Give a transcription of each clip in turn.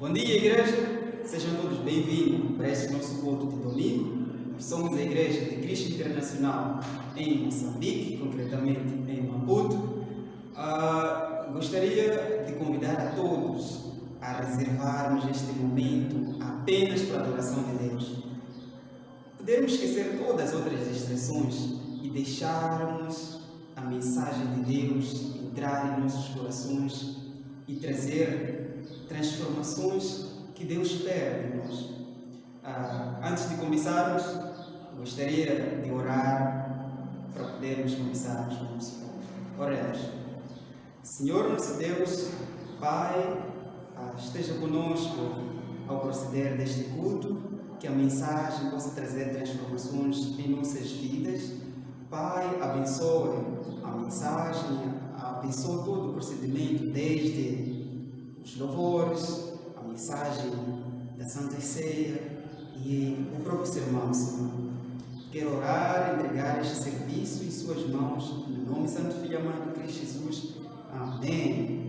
Bom dia, igreja! Sejam todos bem-vindos para este nosso culto de domingo. Nós somos a Igreja de Cristo Internacional em Moçambique, concretamente em Maputo. Gostaria de convidar a todos a reservarmos este momento apenas para a adoração de Deus. Podemos esquecer todas as outras distrações e deixarmos a mensagem de Deus entrar em nossos corações e trazer transformações que Deus espera de nós. Antes de começarmos, gostaria de orar para podermos começarmos o nosso culto. Oremos. Senhor nosso Deus, Pai, esteja conosco ao proceder deste culto, que a mensagem possa trazer transformações em nossas vidas. Pai, abençoe a mensagem, abençoe todo o procedimento, desde os louvores, a mensagem da Santa Ceia e o próprio sermão, Senhor. Quero orar, entregar este serviço em suas mãos, no nome do Santo Filho amado de Cristo Jesus. Amém.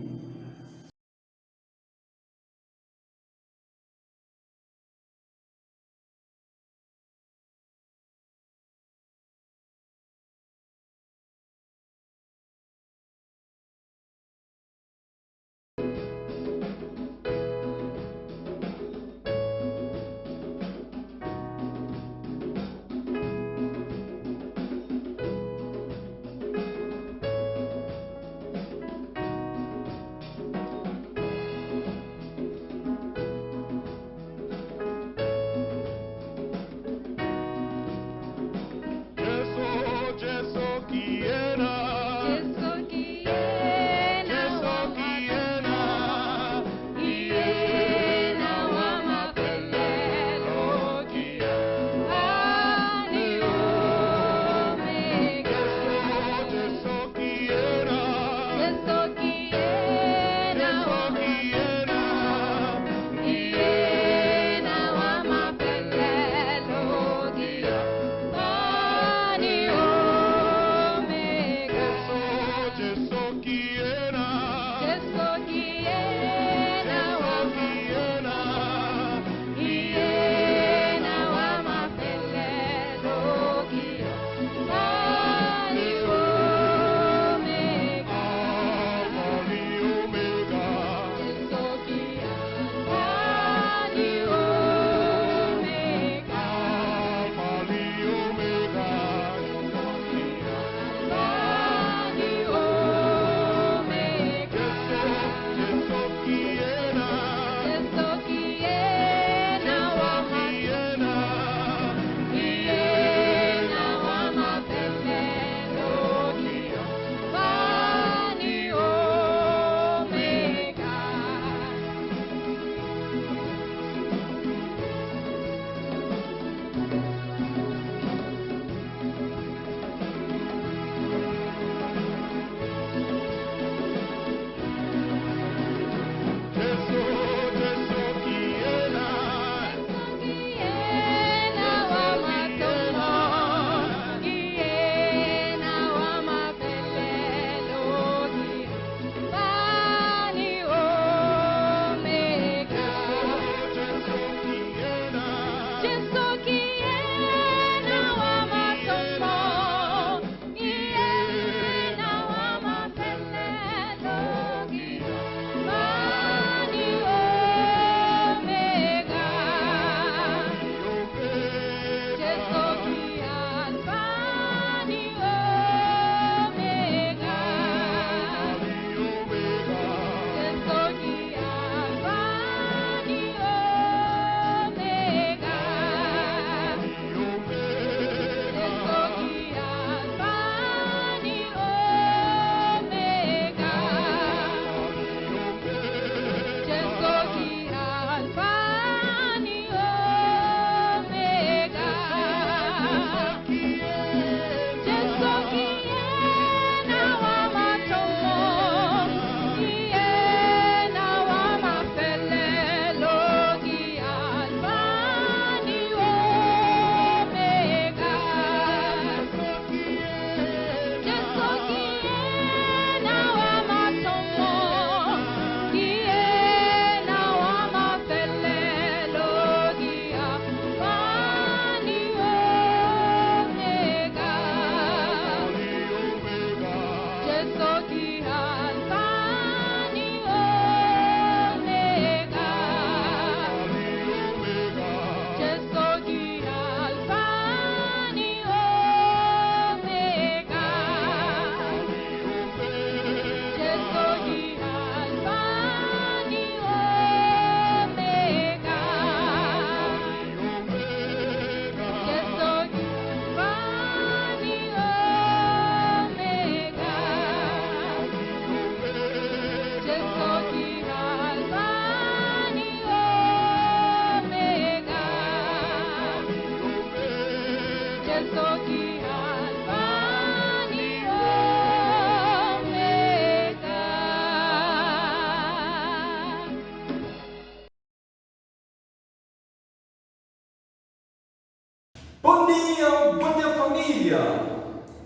família,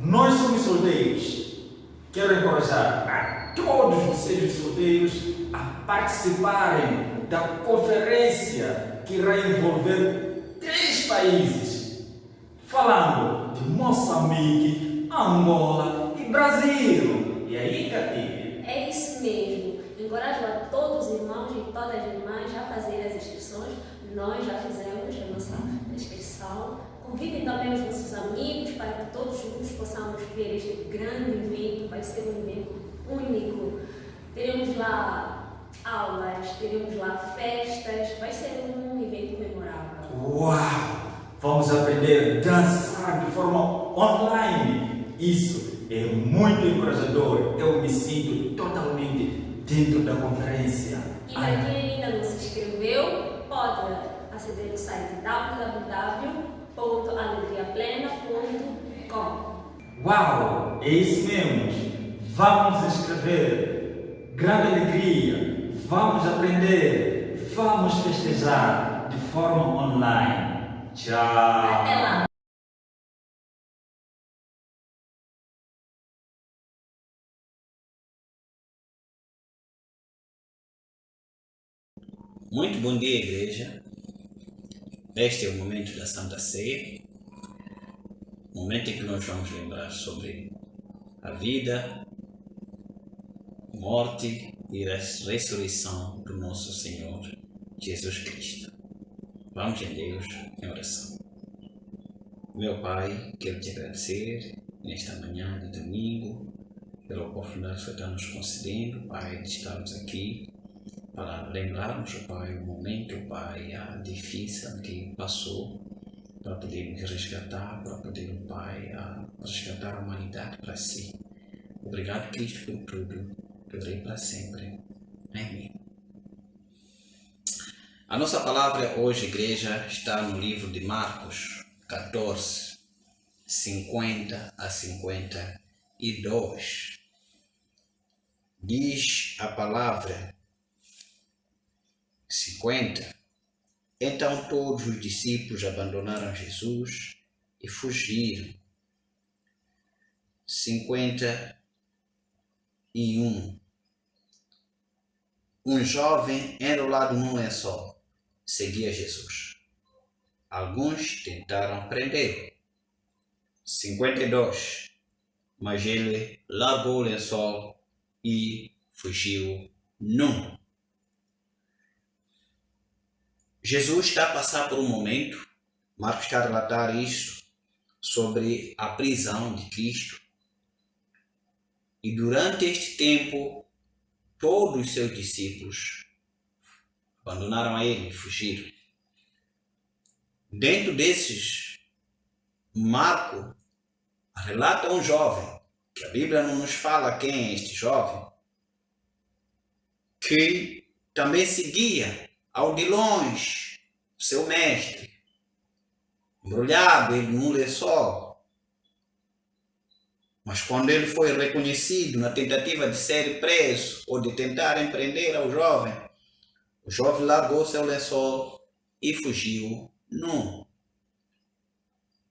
nós somos solteiros. Quero encorajar a todos vocês solteiros a participarem da conferência que irá envolver 3 países, falando de Moçambique, Angola e Brasil. E aí, Cati? É isso mesmo. Encorajo a todos os irmãos e todas as irmãs a fazer as inscrições. Nós já fizemos a nossa inscrição. Convidem também os nossos amigos para que todos juntos possamos ver este grande evento. Vai ser um evento único. Teremos lá aulas, teremos lá festas. Vai ser um evento memorável. Uau! Vamos aprender a dançar de forma online. Isso é muito encorajador. Eu me sinto totalmente dentro da conferência. E para quem ainda não se inscreveu, pode aceder no site www.alegriaplena.com. Uau! É isso mesmo! Vamos nos inscrever! Grande alegria! Vamos aprender! Vamos festejar de forma online! Tchau! Até lá! Muito bom dia, igreja. Este é o momento da Santa Ceia, momento em que nós vamos lembrar sobre a vida, morte e a ressurreição do nosso Senhor Jesus Cristo. Vamos em Deus em oração. Meu Pai, quero te agradecer nesta manhã de domingo pela oportunidade que o Senhor está nos concedendo, Pai, de estarmos aqui para lembrarmos, Pai, o momento, Pai, difícil que passou, para podermos resgatar, para poder, Pai, resgatar a humanidade para si. Obrigado, Cristo, por tudo, que Rei para sempre. Amém. A nossa palavra hoje, igreja, está no livro de Marcos 14, 50 a 52. Diz a palavra 50. Então todos os discípulos abandonaram Jesus e fugiram. 51. Um jovem enrolado num lençol seguia Jesus. Alguns tentaram prendê-lo. 52. Mas ele largou o lençol e fugiu nu. Jesus está a passar por um momento, Marcos está a relatar isso, sobre a prisão de Cristo. E durante este tempo, todos os seus discípulos abandonaram a ele e fugiram. Dentro desses, Marcos relata um jovem, que a Bíblia não nos fala quem é este jovem, que também seguia ao de longe o seu mestre, embrulhado ele num lençol. Mas quando ele foi reconhecido na tentativa de ser preso ou de tentar empreender o jovem largou seu lençol e fugiu nu.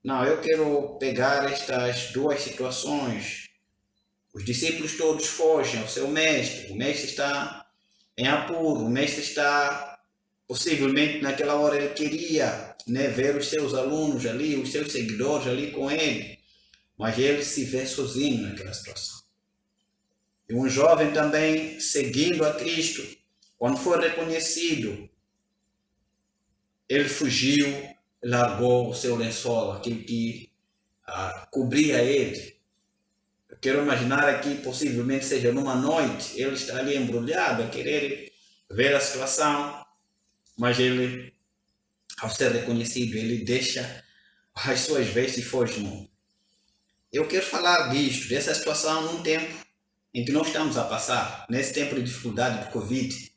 Não, eu quero pegar estas duas situações. Os discípulos todos fogem ao seu mestre, o mestre está em apuro, o mestre está, possivelmente naquela hora ele queria, ver os seus alunos ali, os seus seguidores ali com ele, mas ele se vê sozinho naquela situação. E um jovem também seguindo a Cristo, quando foi reconhecido, ele fugiu, largou o seu lençol, aquilo que cobria ele. Eu quero imaginar aqui, possivelmente seja numa noite, ele está ali embrulhado a querer ver a situação, mas ele, ao ser reconhecido, ele deixa as suas vestes e foge nu. Eu quero falar disto, dessa situação num tempo em que nós estamos a passar, nesse tempo de dificuldade do Covid.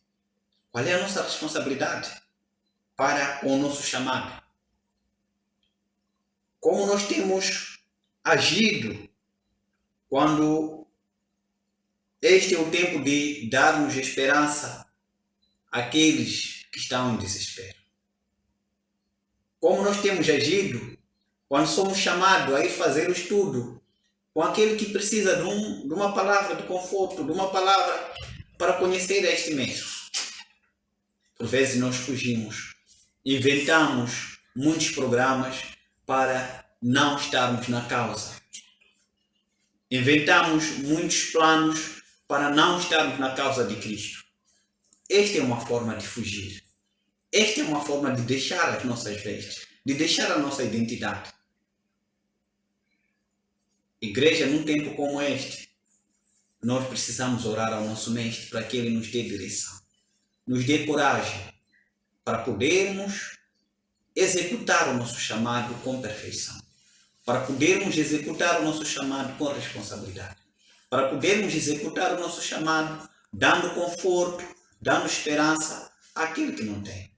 Qual é a nossa responsabilidade para o nosso chamado? Como nós temos agido quando este é o tempo de darmos esperança àqueles que estão em desespero? Como nós temos agido quando somos chamados a ir fazer o estudo, com aquele que precisa de uma palavra de conforto, de uma palavra para conhecer este mesmo. Por vezes nós fugimos, inventamos muitos programas para não estarmos na causa. Inventamos muitos planos para não estarmos na causa de Cristo. Esta é uma forma de fugir. Esta é uma forma de deixar as nossas vestes, de deixar a nossa identidade. Igreja, num tempo como este, nós precisamos orar ao nosso Mestre para que Ele nos dê direção, nos dê coragem para podermos executar o nosso chamado com perfeição, para podermos executar o nosso chamado com responsabilidade, para podermos executar o nosso chamado dando conforto, dando esperança àquele que não tem.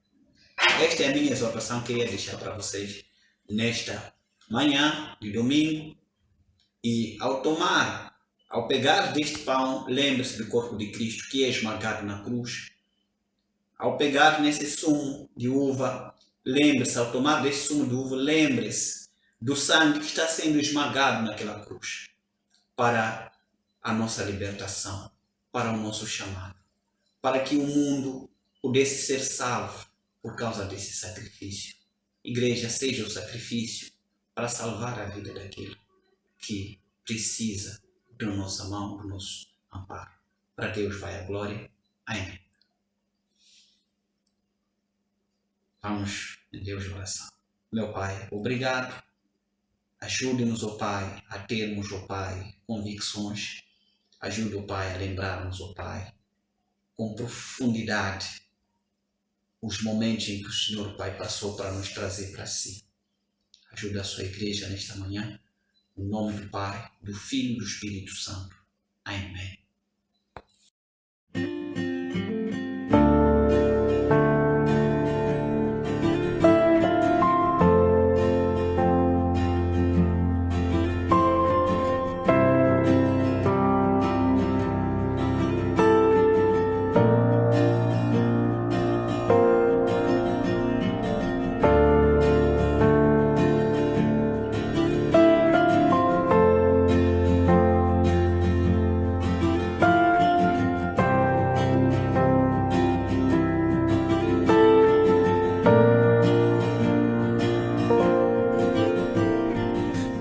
Esta é a minha exortação que eu queria deixar para vocês nesta manhã de domingo. E ao pegar deste pão, lembre-se do corpo de Cristo que é esmagado na cruz. Ao pegar nesse sumo de uva, lembre-se, ao tomar deste sumo de uva, lembre-se do sangue que está sendo esmagado naquela cruz para a nossa libertação, para o nosso chamado, para que o mundo pudesse ser salvo por causa desse sacrifício. Igreja, seja o sacrifício para salvar a vida daquele que precisa da nossa mão, do nosso amparo. Para Deus vai a glória. Amém. Vamos em Deus de oração. Meu Pai, obrigado. Ajude-nos, ó Pai, a termos, ó Pai, convicções. Ajude, ó Pai, a lembrarmos, ó Pai, com profundidade os momentos em que o Senhor, Pai, passou para nos trazer para si. Ajude a sua igreja nesta manhã. Em nome do Pai, do Filho e do Espírito Santo. Amém.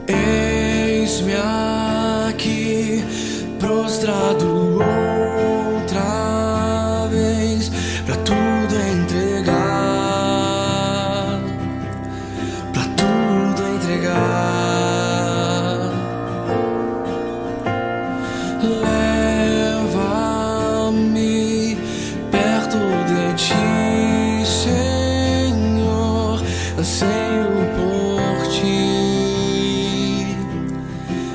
Eis-me aqui, prostrado outra vez, pra tudo entregar, pra tudo entregar. Leva-me perto de ti, Senhor, anseio por ti.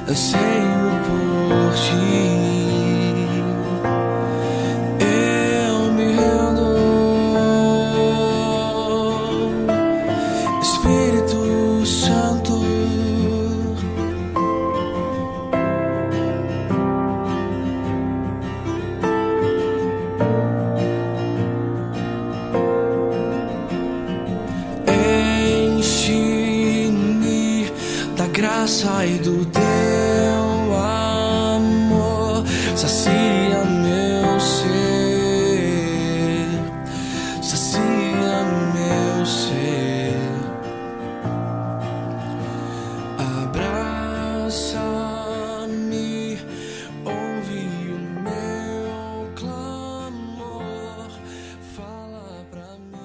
Anseio por ti, eu me rendo, Espírito Santo. Enche-me da graça e do teu amor, sacia meu ser, sacia meu ser. Abraça-me, ouve o meu clamor, fala pra mim.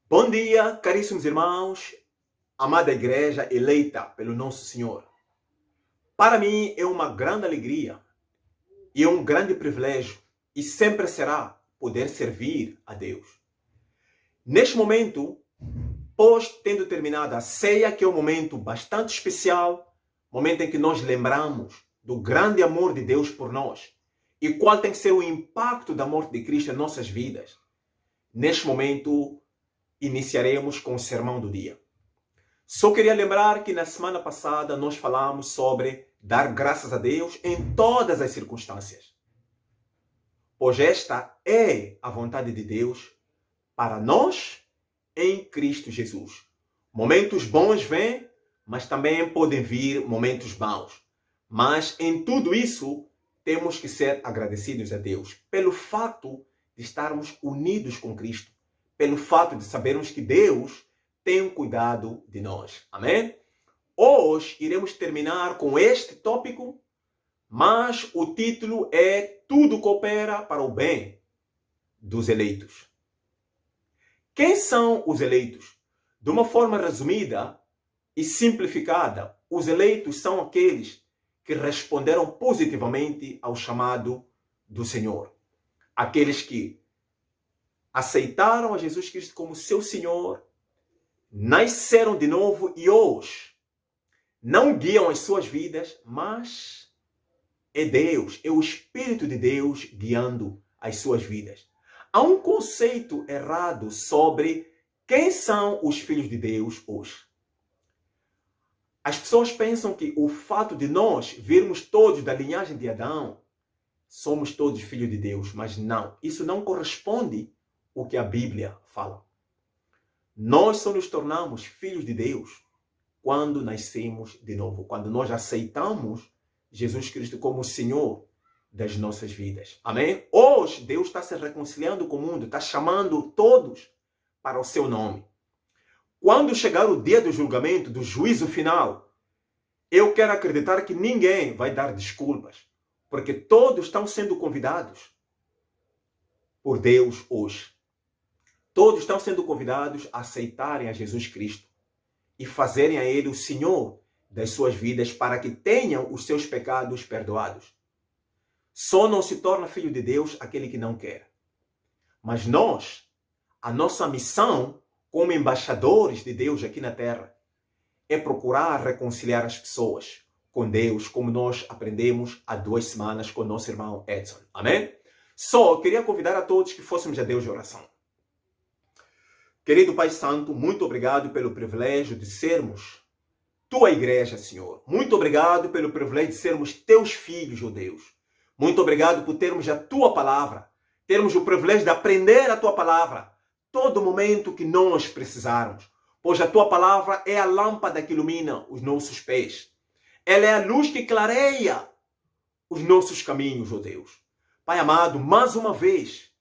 Bom dia, caríssimos irmãos, amada igreja eleita pelo nosso Senhor. Para mim é uma grande alegria e é um grande privilégio e sempre será poder servir a Deus. Neste momento, pós tendo terminado a ceia, que é um momento bastante especial, momento em que nós lembramos do grande amor de Deus por nós e qual tem que ser o impacto da morte de Cristo em nossas vidas. Neste momento, iniciaremos com o sermão do dia. Só queria lembrar que na semana passada nós falamos sobre dar graças a Deus em todas as circunstâncias. Pois esta é a vontade de Deus para nós em Cristo Jesus. Momentos bons vêm, mas também podem vir momentos maus. Mas em tudo isso, temos que ser agradecidos a Deus pelo fato de estarmos unidos com Cristo, pelo fato de sabermos que Deus tem cuidado de nós. Amém? Hoje iremos terminar com este tópico, mas o título é Tudo coopera para o bem dos eleitos. Quem são os eleitos? De uma forma resumida e simplificada, os eleitos são aqueles que responderam positivamente ao chamado do Senhor. Aqueles que aceitaram a Jesus Cristo como seu Senhor, nasceram de novo e hoje não guiam as suas vidas, mas é Deus, é o Espírito de Deus guiando as suas vidas. Há um conceito errado sobre quem são os filhos de Deus hoje. As pessoas pensam que o fato de nós virmos todos da linhagem de Adão, somos todos filhos de Deus, mas não. Isso não corresponde ao que a Bíblia fala. Nós só nos tornamos filhos de Deus quando nascemos de novo, quando nós aceitamos Jesus Cristo como o Senhor das nossas vidas. Amém? Hoje, Deus está se reconciliando com o mundo, está chamando todos para o seu nome. Quando chegar o dia do julgamento, do juízo final, eu quero acreditar que ninguém vai dar desculpas, porque todos estão sendo convidados por Deus hoje. Todos estão sendo convidados a aceitarem a Jesus Cristo e fazerem a Ele o Senhor das suas vidas para que tenham os seus pecados perdoados. Só não se torna filho de Deus aquele que não quer. Mas nós, a nossa missão como embaixadores de Deus aqui na Terra é procurar reconciliar as pessoas com Deus, como nós aprendemos há 2 semanas com nosso irmão Edson. Amém? Só queria convidar a todos que fôssemos a Deus de oração. Querido Pai Santo, muito obrigado pelo privilégio de sermos Tua igreja, Senhor. Muito obrigado pelo privilégio de sermos Teus filhos, ó Deus. Muito obrigado por termos a Tua palavra, termos o privilégio de aprender a Tua palavra todo momento que nós precisarmos, pois a Tua palavra é a lâmpada que ilumina os nossos pés. Ela é a luz que clareia os nossos caminhos, ó Deus. Pai amado, mais uma vez,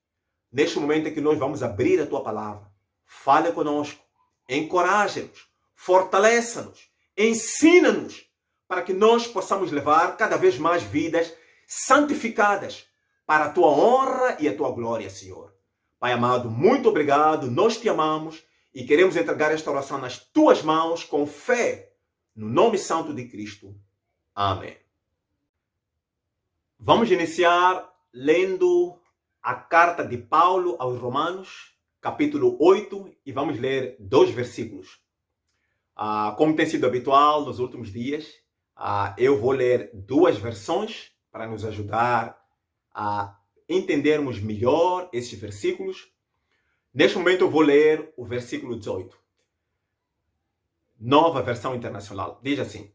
neste momento em que nós vamos abrir a Tua palavra, fale conosco, encoraja-nos, fortaleça-nos, ensina-nos para que nós possamos levar cada vez mais vidas santificadas para a Tua honra e a Tua glória, Senhor. Pai amado, muito obrigado, nós Te amamos e queremos entregar esta oração nas Tuas mãos com fé, no nome santo de Cristo. Amém. Vamos iniciar lendo a carta de Paulo aos Romanos, capítulo 8, e vamos ler 2 versículos. Como tem sido habitual nos últimos dias, eu vou ler 2 versões para nos ajudar a entendermos melhor esses versículos. Neste momento eu vou ler o versículo 18. Nova versão internacional. Diz assim: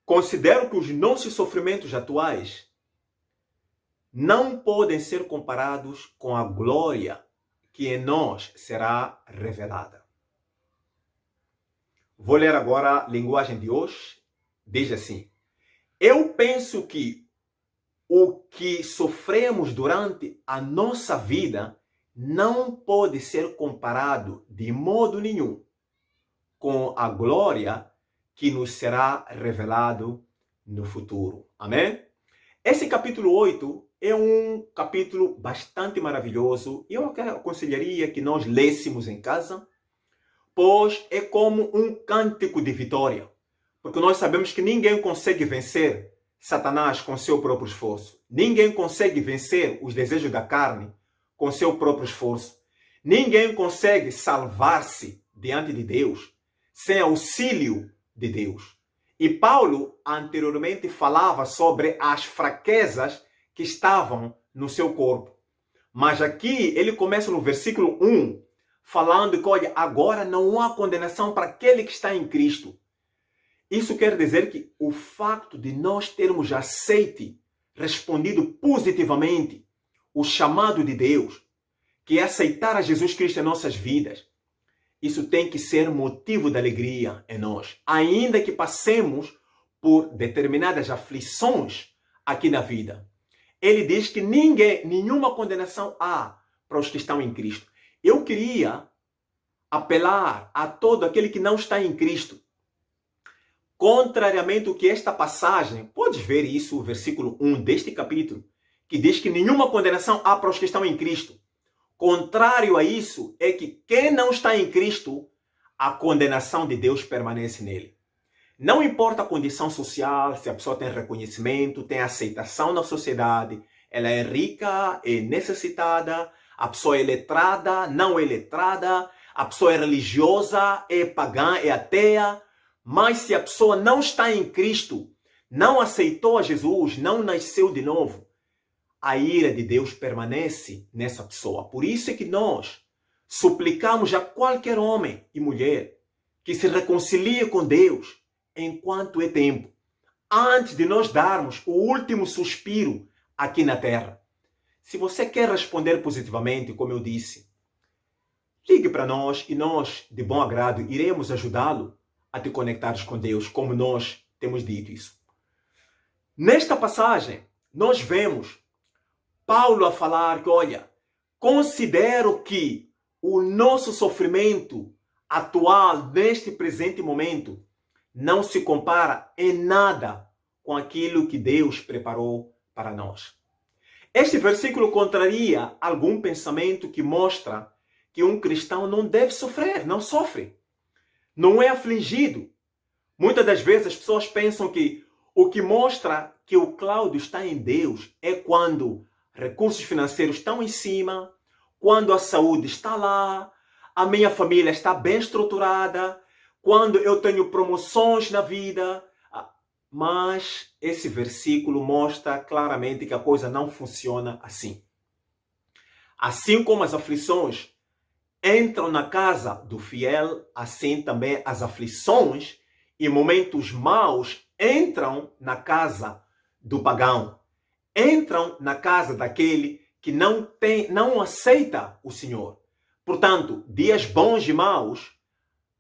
considero que os nossos sofrimentos atuais não podem ser comparados com a glória que em nós será revelada. Vou ler agora a linguagem de hoje. Diz assim: eu penso que o que sofremos durante a nossa vida não pode ser comparado de modo nenhum com a glória que nos será revelado no futuro. Amém? Esse capítulo 8 é um capítulo bastante maravilhoso e eu aconselharia que nós lêssemos em casa, pois é como um cântico de vitória. Porque nós sabemos que ninguém consegue vencer Satanás com seu próprio esforço. Ninguém consegue vencer os desejos da carne com seu próprio esforço. Ninguém consegue salvar-se diante de Deus sem auxílio de Deus. E Paulo anteriormente falava sobre as fraquezas que estavam no seu corpo. Mas aqui ele começa no versículo 1, falando que, olha, agora não há condenação para aquele que está em Cristo. Isso quer dizer que o facto de nós termos respondido positivamente o chamado de Deus, que é aceitar a Jesus Cristo em nossas vidas, isso tem que ser motivo de alegria em nós, ainda que passemos por determinadas aflições aqui na vida. Ele diz que nenhuma condenação há para os que estão em Cristo. Eu queria apelar a todo aquele que não está em Cristo. Contrariamente ao que esta passagem, pode ver isso, o versículo 1 deste capítulo, que diz que nenhuma condenação há para os que estão em Cristo. Contrário a isso é que quem não está em Cristo, a condenação de Deus permanece nele. Não importa a condição social, se a pessoa tem reconhecimento, tem aceitação na sociedade, ela é rica, é necessitada, a pessoa é letrada, não é letrada, a pessoa é religiosa, é pagã, é ateia, mas se a pessoa não está em Cristo, não aceitou a Jesus, não nasceu de novo, a ira de Deus permanece nessa pessoa. Por isso é que nós suplicamos a qualquer homem e mulher que se reconcilie com Deus enquanto é tempo, antes de nós darmos o último suspiro aqui na terra. Se você quer responder positivamente, como eu disse, ligue para nós e nós, de bom agrado, iremos ajudá-lo a te conectares com Deus, como nós temos dito isso. Nesta passagem, nós vemos Paulo a falar que, olha, considero que o nosso sofrimento atual, neste presente momento, não se compara em nada com aquilo que Deus preparou para nós. Este versículo contraria algum pensamento que mostra que um cristão não deve sofrer, não sofre, não é afligido. Muitas das vezes as pessoas pensam que o que mostra que o Cláudio está em Deus é quando recursos financeiros estão em cima, quando a saúde está lá, a minha família está bem estruturada, quando eu tenho promoções na vida. Mas esse versículo mostra claramente que a coisa não funciona assim. Assim como as aflições entram na casa do fiel, assim também as aflições e momentos maus entram na casa do pagão. Entram na casa daquele que não aceita o Senhor. Portanto, dias bons e maus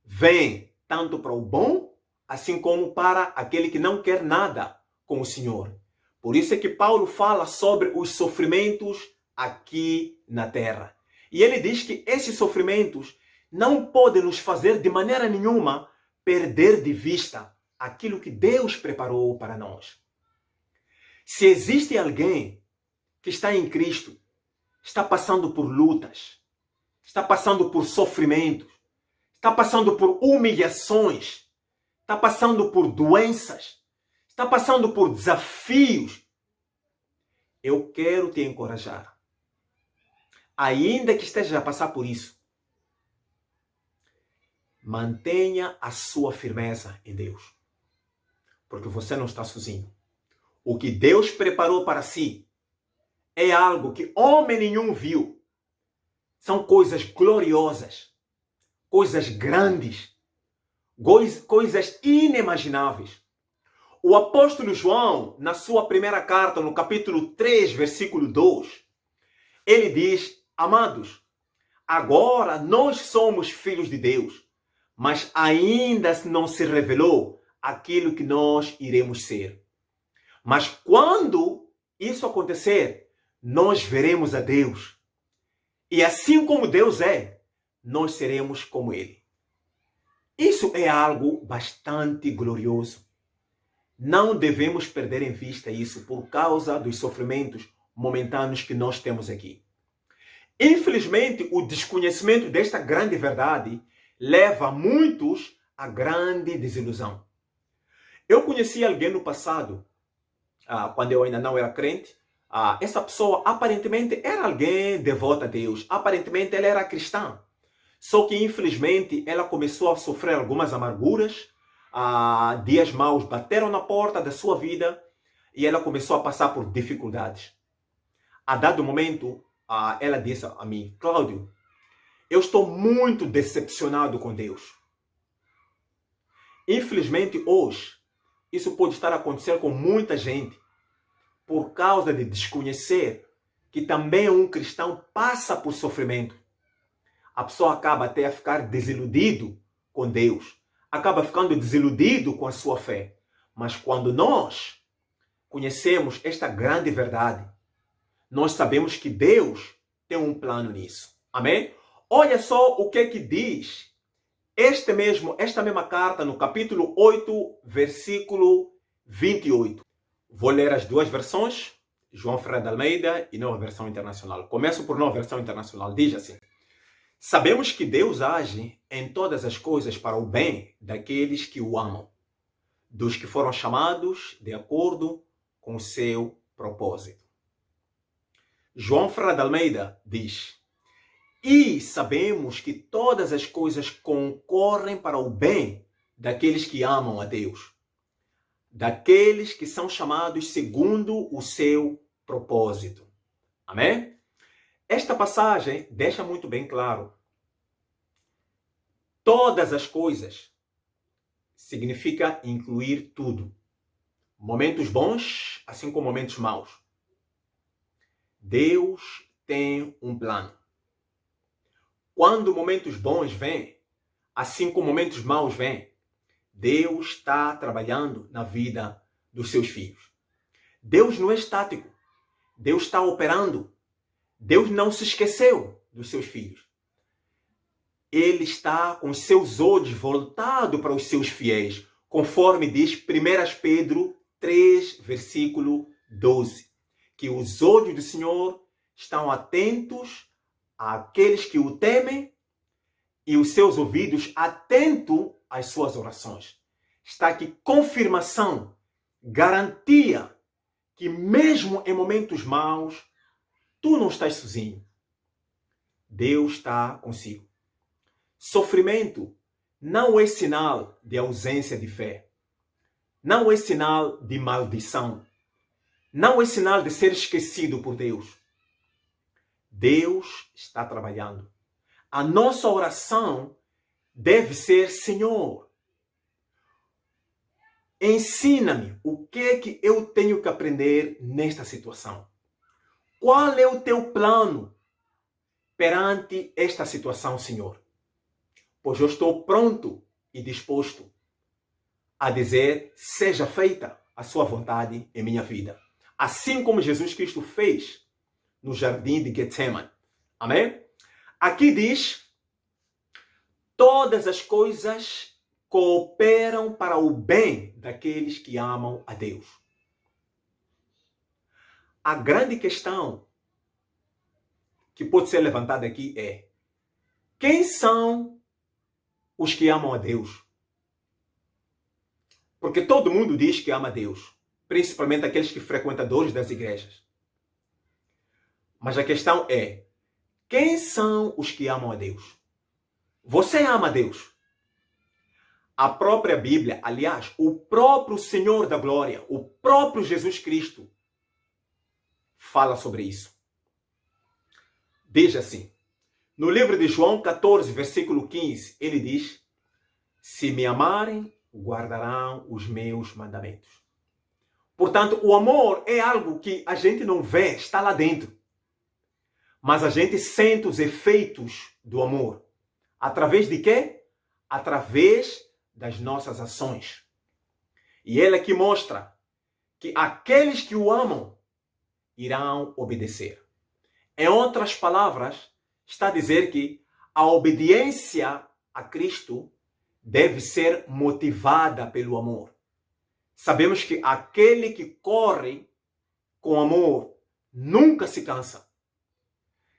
vêm tanto para o bom, assim como para aquele que não quer nada com o Senhor. Por isso é que Paulo fala sobre os sofrimentos aqui na terra. E ele diz que esses sofrimentos não podem nos fazer de maneira nenhuma perder de vista aquilo que Deus preparou para nós. Se existe alguém que está em Cristo, está passando por lutas, está passando por sofrimentos, está passando por humilhações, está passando por doenças, está passando por desafios, eu quero te encorajar. Ainda que esteja a passar por isso, mantenha a sua firmeza em Deus. Porque você não está sozinho. O que Deus preparou para si é algo que homem nenhum viu. São coisas gloriosas, coisas grandes, coisas inimagináveis. O apóstolo João, na sua primeira carta, no capítulo 3, versículo 2, ele diz: amados, agora nós somos filhos de Deus, mas ainda não se revelou aquilo que nós iremos ser. Mas quando isso acontecer, nós veremos a Deus. E assim como Deus é, nós seremos como Ele. Isso é algo bastante glorioso. Não devemos perder em vista isso por causa dos sofrimentos momentâneos que nós temos aqui. Infelizmente, o desconhecimento desta grande verdade leva muitos a grande desilusão. Eu conheci alguém no passado, quando eu ainda não era crente. Essa pessoa aparentemente era alguém devoto a Deus. Aparentemente ela era cristã. Só que infelizmente ela começou a sofrer algumas amarguras. Dias maus bateram na porta da sua vida e ela começou a passar por dificuldades. A dado momento, ela disse a mim: Cláudio, eu estou muito decepcionado com Deus. Infelizmente hoje, isso pode estar acontecendo com muita gente por causa de desconhecer que também um cristão passa por sofrimento, a pessoa acaba até a ficar desiludido com Deus, acaba ficando desiludido com a sua fé. Mas quando nós conhecemos esta grande verdade, nós sabemos que Deus tem um plano nisso. Amém? Olha só o que diz esta mesma carta no capítulo 8, versículo 28. Vou ler as duas versões, João Ferreira de Almeida e Nova Versão Internacional. Começo por Nova Versão Internacional. Diz assim: sabemos que Deus age em todas as coisas para o bem daqueles que o amam, dos que foram chamados de acordo com o seu propósito. João Ferreira de Almeida diz: e sabemos que todas as coisas concorrem para o bem daqueles que amam a Deus, daqueles que são chamados segundo o seu propósito. Amém? Esta passagem deixa muito bem claro. Todas as coisas significa incluir tudo. Momentos bons, assim como momentos maus. Deus tem um plano. Quando momentos bons vêm, assim como momentos maus vêm, Deus está trabalhando na vida dos seus filhos. Deus não é estático. Deus está operando. Deus não se esqueceu dos seus filhos. Ele está com os seus olhos voltados para os seus fiéis, conforme diz 1 Pedro 3, versículo 12. Que os olhos do Senhor estão atentos àqueles que o temem e os seus ouvidos atentos às suas orações. Está aqui confirmação, garantia que mesmo em momentos maus, tu não estás sozinho. Deus está consigo. Sofrimento não é sinal de ausência de fé. Não é sinal de maldição. Não é sinal de ser esquecido por Deus. Deus está trabalhando. A nossa oração deve ser: Senhor, ensina-me o que eu tenho que aprender nesta situação. Qual é o teu plano perante esta situação, Senhor? Pois eu estou pronto e disposto a dizer: seja feita a sua vontade em minha vida. Assim como Jesus Cristo fez no jardim de Getsemane. Amém? Aqui diz: todas as coisas cooperam para o bem daqueles que amam a Deus. A grande questão que pode ser levantada aqui é: quem são os que amam a Deus? Porque todo mundo diz que ama a Deus, principalmente aqueles que frequentadores das igrejas. Mas a questão é: quem são os que amam a Deus? Você ama a Deus? A própria Bíblia, aliás, o próprio Senhor da Glória, o próprio Jesus Cristo, fala sobre isso. Diz assim, no livro de João 14, versículo 15, ele diz: se me amarem, guardarão os meus mandamentos. Portanto, o amor é algo que a gente não vê, está lá dentro. Mas a gente sente os efeitos do amor. Através de quê? Através das nossas ações. E ele aqui mostra que aqueles que o amam irão obedecer. Em outras palavras, está a dizer que a obediência a Cristo deve ser motivada pelo amor. Sabemos que aquele que corre com amor nunca se cansa.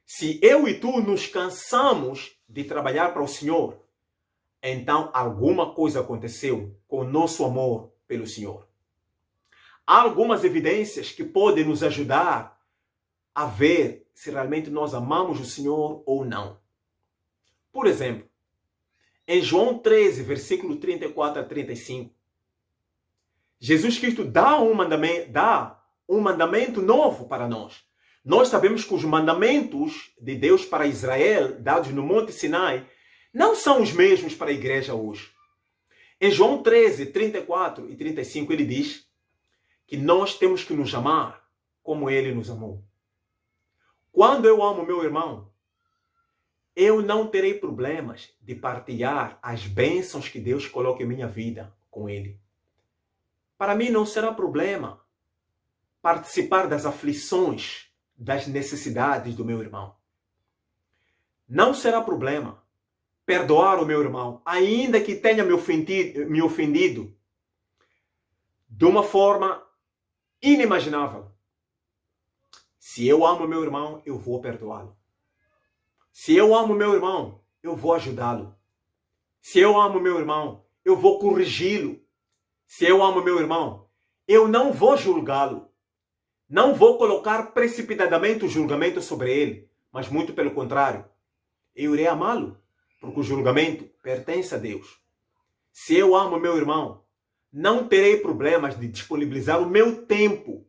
Se eu e tu nos cansamos de trabalhar para o Senhor, então alguma coisa aconteceu com o nosso amor pelo Senhor. Há algumas evidências que podem nos ajudar a ver se realmente nós amamos o Senhor ou não. Por exemplo, em João 13, versículo 34 a 35, Jesus Cristo dá um mandamento novo para nós. Nós sabemos que os mandamentos de Deus para Israel, dados no Monte Sinai, não são os mesmos para a igreja hoje. Em João 13, 34 e 35, ele diz que nós temos que nos amar como ele nos amou. Quando eu amo meu irmão, eu não terei problemas de partilhar as bênçãos que Deus coloca em minha vida com ele. Para mim não será problema participar das aflições, das necessidades do meu irmão. Não será problema perdoar o meu irmão, ainda que tenha me ofendido de uma forma inimaginável. Se eu amo meu irmão, eu vou perdoá-lo. Se eu amo meu irmão, eu vou ajudá-lo. Se eu amo meu irmão, eu vou corrigi-lo. Se eu amo meu irmão, eu não vou julgá-lo. Não vou colocar precipitadamente o julgamento sobre ele, mas muito pelo contrário. Eu irei amá-lo, porque o julgamento pertence a Deus. Se eu amo meu irmão, não terei problemas de disponibilizar o meu tempo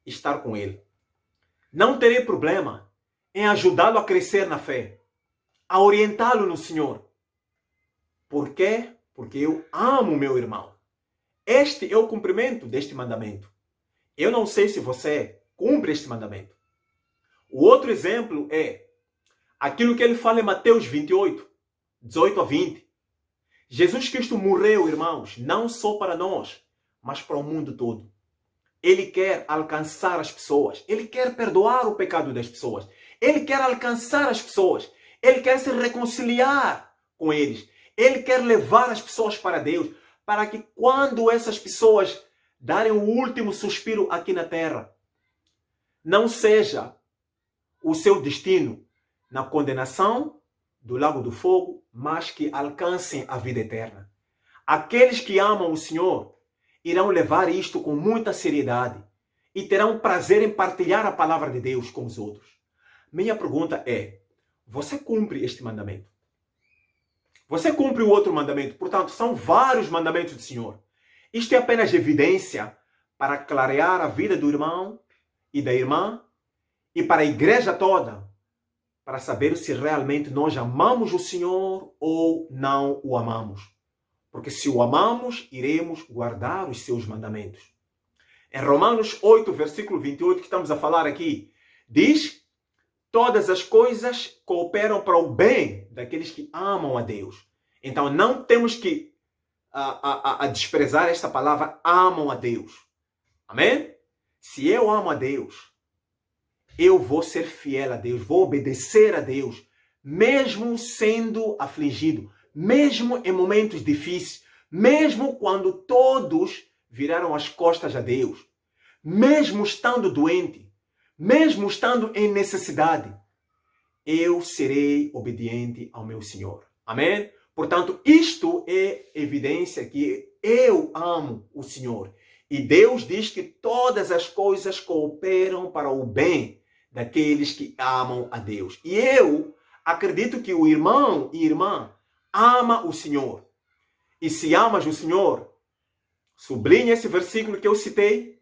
e estar com ele. Não terei problema em ajudá-lo a crescer na fé, a orientá-lo no Senhor. Por quê? Porque eu amo meu irmão. Este é o cumprimento deste mandamento. Eu não sei se você cumpre este mandamento. O outro exemplo é aquilo que ele fala em Mateus 28, 18 a 20. Jesus Cristo morreu, irmãos, não só para nós, mas para o mundo todo. Ele quer alcançar as pessoas. Ele quer perdoar o pecado das pessoas. Ele quer alcançar as pessoas. Ele quer se reconciliar com eles. Ele quer levar as pessoas para Deus, para que quando essas pessoas darem o último suspiro aqui na terra, não seja o seu destino na condenação do lago do fogo, mas que alcancem a vida eterna. Aqueles que amam o Senhor irão levar isto com muita seriedade e terão prazer em partilhar a palavra de Deus com os outros. Minha pergunta é, você cumpre este mandamento? Você cumpre o outro mandamento? Portanto, são vários mandamentos do Senhor. Isto é apenas evidência para clarear a vida do irmão e da irmã e para a igreja toda, para saber se realmente nós amamos o Senhor ou não o amamos. Porque se o amamos, iremos guardar os seus mandamentos. Em Romanos 8, versículo 28, que estamos a falar aqui, diz: todas as coisas cooperam para o bem daqueles que amam a Deus. Então não temos que desprezar esta palavra, amam a Deus. Amém? Se eu amo a Deus, eu vou ser fiel a Deus, vou obedecer a Deus, mesmo sendo afligido, mesmo em momentos difíceis, mesmo quando todos viraram as costas a Deus, mesmo estando doente, mesmo estando em necessidade, eu serei obediente ao meu Senhor. Amém? Portanto, isto é evidência que eu amo o Senhor. E Deus diz que todas as coisas cooperam para o bem daqueles que amam a Deus. E eu acredito que o irmão e irmã ama o Senhor. E se amas o Senhor, sublinhe esse versículo que eu citei,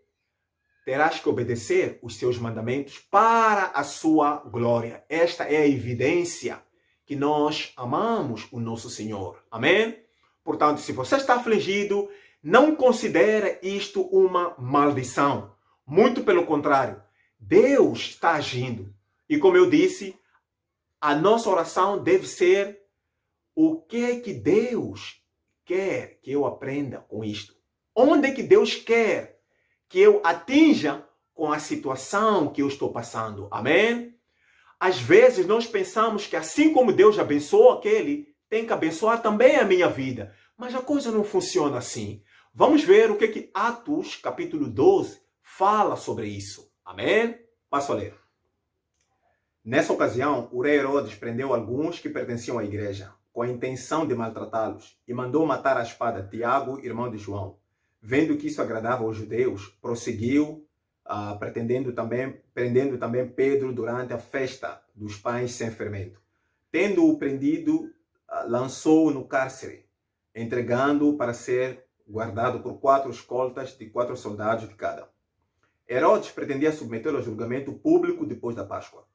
terás que obedecer os seus mandamentos para a sua glória. Esta é a evidência que nós amamos o nosso Senhor. Amém? Portanto, se você está afligido, não considere isto uma maldição. Muito pelo contrário, Deus está agindo. E como eu disse, a nossa oração deve ser: o que é que Deus quer que eu aprenda com isto? Onde é que Deus quer que eu atinja com a situação que eu estou passando? Amém? Às vezes nós pensamos que assim como Deus abençoou aquele, tem que abençoar também a minha vida. Mas a coisa não funciona assim. Vamos ver o que Atos, capítulo 12, fala sobre isso. Amém? Passo a ler. Nessa ocasião, o rei Herodes prendeu alguns que pertenciam à igreja, com a intenção de maltratá-los, e mandou matar à espada Tiago, irmão de João. Vendo que isso agradava aos judeus, prosseguiu, prendendo também Pedro durante a festa dos pães sem fermento. Tendo-o prendido, lançou-o no cárcere, entregando-o para ser guardado por 4 escoltas de 4 soldados de cada. Herodes pretendia submetê-lo ao julgamento público depois da Páscoa.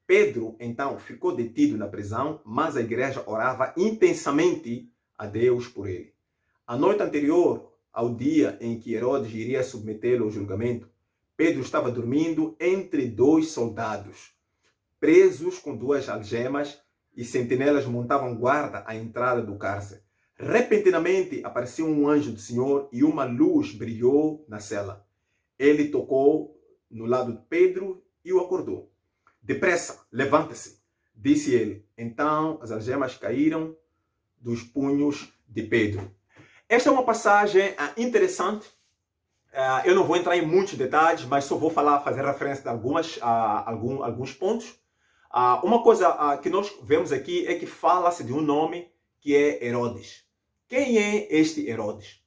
Pedro, então, ficou detido na prisão, mas a igreja orava intensamente a Deus por ele. A noite anterior ao dia em que Herodes iria submetê-lo ao julgamento, Pedro estava dormindo entre dois soldados, presos com duas algemas, e sentinelas montavam guarda à entrada do cárcere. Repentinamente apareceu um anjo do Senhor e uma luz brilhou na cela. Ele tocou no lado de Pedro e o acordou. Depressa, levanta-se, disse ele. Então as algemas caíram dos punhos de Pedro. Esta é uma passagem interessante. Eu não vou entrar em muitos detalhes, mas só vou fazer referência a alguns pontos. Uma coisa que nós vemos aqui é que fala-se de um nome que é Herodes. Quem é este Herodes?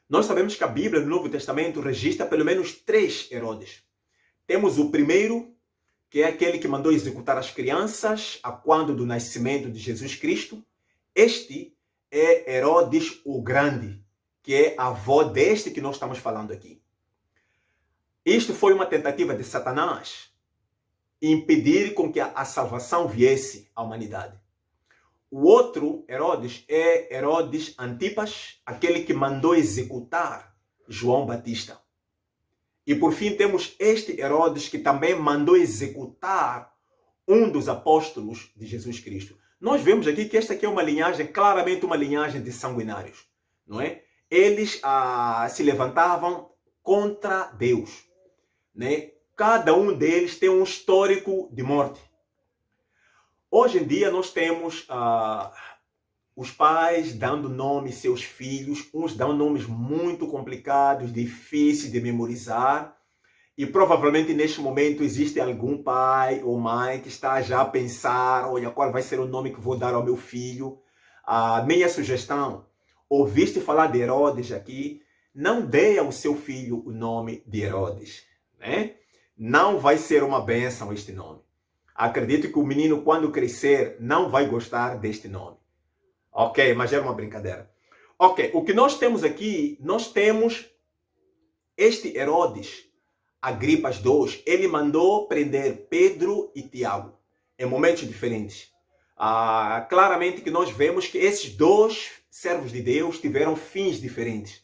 Nós sabemos que a Bíblia, no Novo Testamento, registra pelo menos 3 Herodes. Temos o primeiro, que é aquele que mandou executar as crianças a quando do nascimento de Jesus Cristo. Este é Herodes o Grande, que é a avó deste que nós estamos falando aqui. Isto foi uma tentativa de Satanás impedir com que a salvação viesse à humanidade. O outro Herodes é Herodes Antipas, aquele que mandou executar João Batista. E por fim temos este Herodes que também mandou executar um dos apóstolos de Jesus Cristo. Nós vemos aqui que esta aqui é uma linhagem, claramente uma linhagem de sanguinários, não é? Eles se levantavam contra Deus, né? Cada um deles tem um histórico de morte. Hoje em dia nós temos os pais dando nome aos seus filhos. Uns dão nomes muito complicados, difíceis de memorizar. E provavelmente neste momento existe algum pai ou mãe que está já a pensar, olha, qual vai ser o nome que vou dar ao meu filho. A minha sugestão, ouviste falar de Herodes aqui, não dê ao seu filho o nome de Herodes, né? Não vai ser uma bênção este nome. Acredito que o menino, quando crescer, não vai gostar deste nome. Ok, mas era uma brincadeira. Ok, o que nós temos aqui, nós temos este Herodes Agripas II, ele mandou prender Pedro e Tiago em momentos diferentes. Claramente que nós vemos que esses dois servos de Deus tiveram fins diferentes.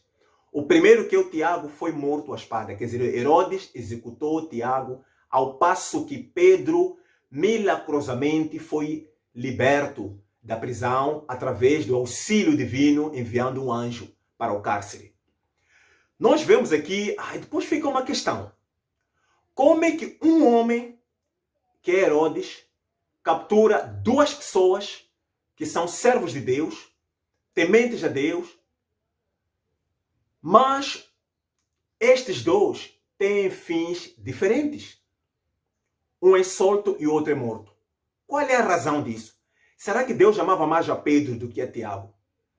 O primeiro, que é o Tiago, foi morto à espada. Quer dizer, Herodes executou Tiago, ao passo que Pedro, milagrosamente, foi liberto da prisão através do auxílio divino, enviando um anjo para o cárcere. Nós vemos aqui, depois fica uma questão. Como é que um homem, que é Herodes, captura 2 pessoas que são servos de Deus, tementes a Deus, mas estes 2 têm fins diferentes? Um é solto e o outro é morto. Qual é a razão disso? Será que Deus amava mais a Pedro do que a Tiago?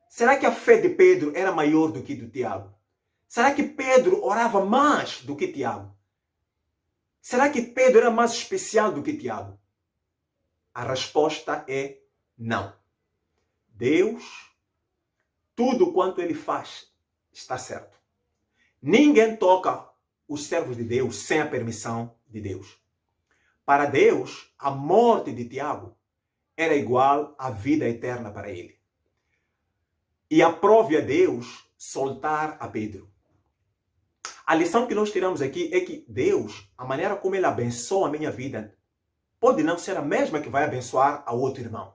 Será que a fé de Pedro era maior do que a de Tiago? Será que Pedro orava mais do que Tiago? Será que Pedro era mais especial do que Tiago? A resposta é não. Deus, tudo quanto ele faz, está certo. Ninguém toca os servos de Deus sem a permissão de Deus. Para Deus, a morte de Tiago era igual à vida eterna para ele. E aprove a Deus soltar a Pedro. A lição que nós tiramos aqui é que Deus, a maneira como ele abençoa a minha vida, pode não ser a mesma que vai abençoar a outro irmão.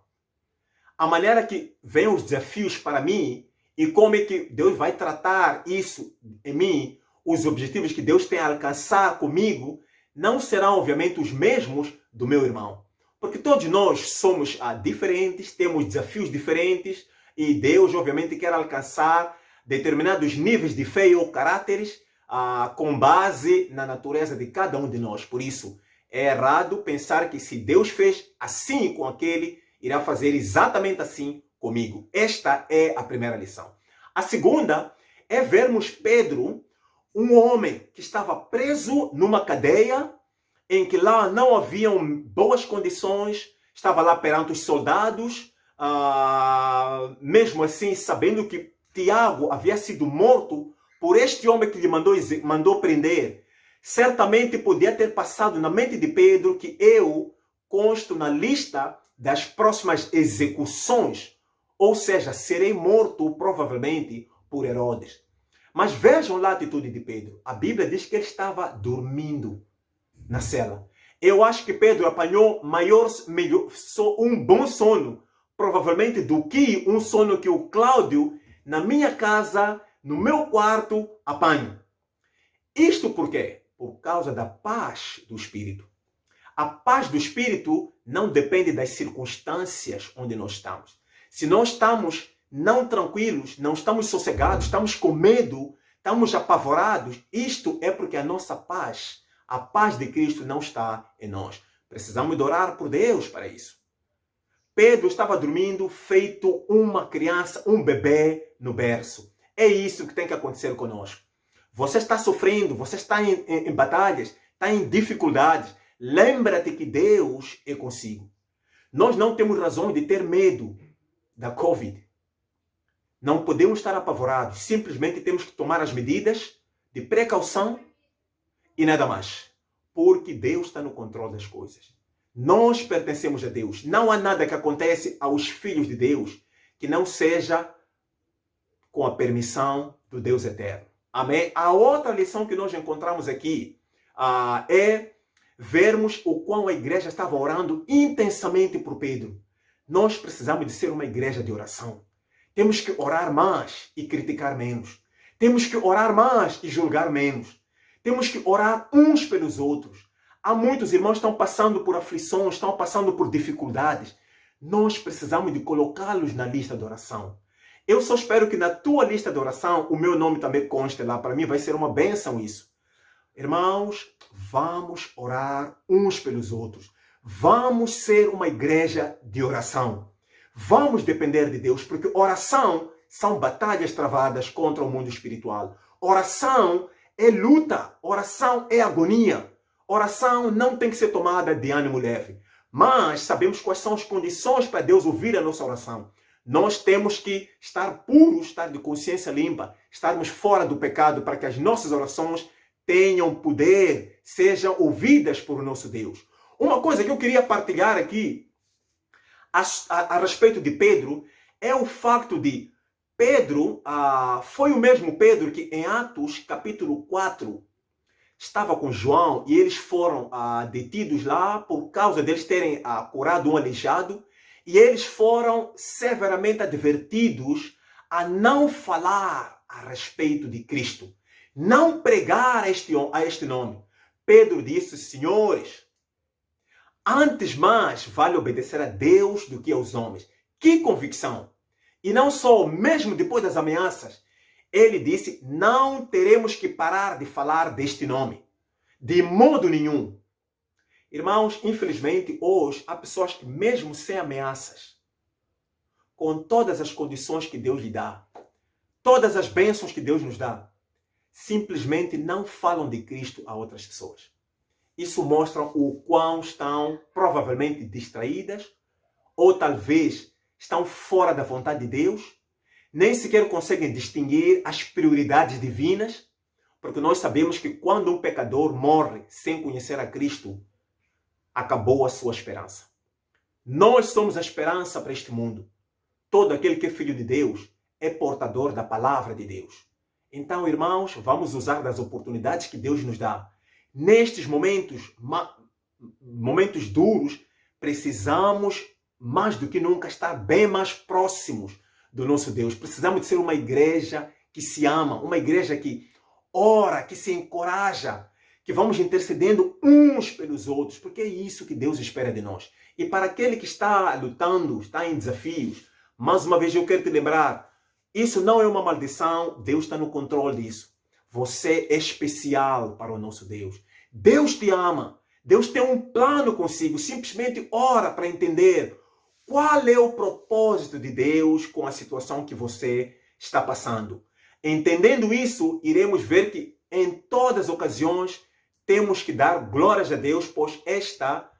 A maneira que vem os desafios para mim e como é que Deus vai tratar isso em mim, os objetivos que Deus tem a alcançar comigo, não serão, obviamente, os mesmos do meu irmão. Porque todos nós somos diferentes, temos desafios diferentes e Deus, obviamente, quer alcançar determinados níveis de fé ou caráteres com base na natureza de cada um de nós. Por isso, é errado pensar que se Deus fez assim com aquele, irá fazer exatamente assim comigo. Esta é a primeira lição. A segunda é vermos Pedro, um homem que estava preso numa cadeia, em que lá não haviam boas condições, estava lá perante os soldados, mesmo assim sabendo que Tiago havia sido morto por este homem que lhe mandou prender. Certamente podia ter passado na mente de Pedro que eu consto na lista das próximas execuções, ou seja, serei morto provavelmente por Herodes. Mas vejam lá a atitude de Pedro. A Bíblia diz que ele estava dormindo na cela. Eu acho que Pedro apanhou um bom sono, provavelmente, do que um sono que o Cláudio, na minha casa, no meu quarto, apanha. Isto por quê? Por causa da paz do Espírito. A paz do Espírito não depende das circunstâncias onde nós estamos. Se nós estamos não tranquilos, não estamos sossegados, estamos com medo, estamos apavorados, isto é porque a nossa paz, a paz de Cristo não está em nós. Precisamos de orar por Deus para isso. Pedro estava dormindo feito uma criança, um bebê no berço. É isso que tem que acontecer conosco. Você está sofrendo, você está em batalhas, está em dificuldades. Lembra-te que Deus é consigo. Nós não temos razão de ter medo da Covid. Não podemos estar apavorados. Simplesmente temos que tomar as medidas de precaução e nada mais. Porque Deus está no controle das coisas. Nós pertencemos a Deus. Não há nada que acontece aos filhos de Deus que não seja com a permissão do Deus eterno. Amém? A outra lição que nós encontramos aqui é vermos o quão a igreja estava orando intensamente por Pedro. Nós precisamos de ser uma igreja de oração. Temos que orar mais e criticar menos. Temos que orar mais e julgar menos. Temos que orar uns pelos outros. Há muitos irmãos que estão passando por aflições, estão passando por dificuldades. Nós precisamos de colocá-los na lista de oração. Eu só espero que na tua lista de oração o meu nome também conste lá. Para mim vai ser uma bênção isso. Irmãos, vamos orar uns pelos outros. Vamos ser uma igreja de oração. Vamos depender de Deus, porque oração são batalhas travadas contra o mundo espiritual. Oração é luta, oração é agonia. Oração não tem que ser tomada de ânimo leve. Mas sabemos quais são as condições para Deus ouvir a nossa oração. Nós temos que estar puros, estar de consciência limpa, estarmos fora do pecado para que as nossas orações tenham poder, sejam ouvidas por nosso Deus. Uma coisa que eu queria partilhar aqui a respeito de Pedro é o facto de Pedro, foi o mesmo Pedro que em Atos capítulo 4 estava com João e eles foram detidos lá por causa deles terem curado um aleijado e eles foram severamente advertidos a não falar a respeito de Cristo, não pregar a este nome. Pedro disse: senhores, antes mais vale obedecer a Deus do que aos homens. Que convicção! E não só, mesmo depois das ameaças, ele disse: não teremos que parar de falar deste nome. De modo nenhum. Irmãos, infelizmente, hoje, há pessoas que mesmo sem ameaças, com todas as condições que Deus lhe dá, todas as bênçãos que Deus nos dá, simplesmente não falam de Cristo a outras pessoas. Isso mostra o quão estão provavelmente distraídas ou talvez estão fora da vontade de Deus, nem sequer conseguem distinguir as prioridades divinas, porque nós sabemos que quando um pecador morre sem conhecer a Cristo, acabou a sua esperança. Nós somos a esperança para este mundo. Todo aquele que é filho de Deus é portador da palavra de Deus. Então, irmãos, vamos usar das oportunidades que Deus nos dá. Nestes momentos duros, precisamos, mais do que nunca, estar bem mais próximos do nosso Deus. Precisamos de ser uma igreja que se ama, uma igreja que ora, que se encoraja, que vamos intercedendo uns pelos outros, porque é isso que Deus espera de nós. E para aquele que está lutando, está em desafios, mais uma vez eu quero te lembrar, isso não é uma maldição, Deus está no controle disso. Você é especial para o nosso Deus. Deus te ama. Deus tem um plano consigo. Simplesmente ora para entender qual é o propósito de Deus com a situação que você está passando. Entendendo isso, iremos ver que em todas as ocasiões temos que dar glórias a Deus, pois esta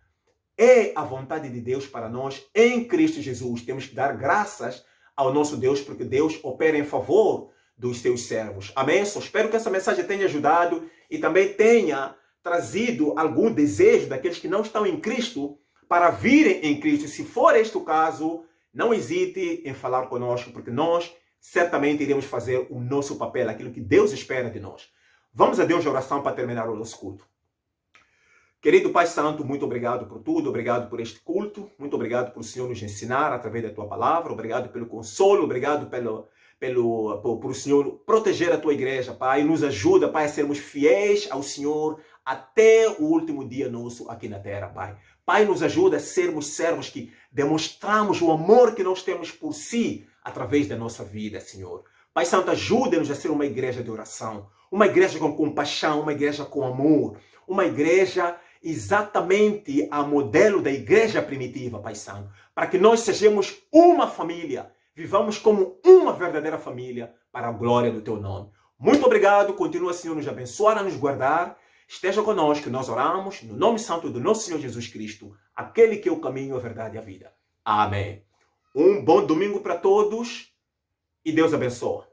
é a vontade de Deus para nós em Cristo Jesus. Temos que dar graças ao nosso Deus, porque Deus opera em favor dos seus servos. Amém? Só espero que essa mensagem tenha ajudado e também tenha trazido algum desejo daqueles que não estão em Cristo para virem em Cristo. Se for este o caso, não hesite em falar conosco, porque nós certamente iremos fazer o nosso papel, aquilo que Deus espera de nós. Vamos a Deus de oração para terminar o nosso culto. Querido Pai Santo, muito obrigado por tudo, obrigado por este culto, muito obrigado por o Senhor nos ensinar através da Tua palavra, obrigado pelo consolo, obrigado por o Senhor proteger a Tua igreja, Pai, nos ajuda, Pai, a sermos fiéis ao Senhor até o último dia nosso aqui na terra, Pai. Pai, nos ajuda a sermos servos que demonstramos o amor que nós temos por Si através da nossa vida, Senhor. Pai Santo, ajuda-nos a ser uma igreja de oração, uma igreja com compaixão, uma igreja com amor, uma igreja exatamente a modelo da igreja primitiva, Pai Santo, para que nós sejamos uma família, vivamos como uma verdadeira família para a glória do Teu nome. Muito obrigado, continua, Senhor, nos abençoar, a nos guardar, esteja conosco, nós oramos no nome santo do nosso Senhor Jesus Cristo, aquele que é o caminho, a verdade e a vida. Amém. Um bom domingo para todos e Deus abençoe.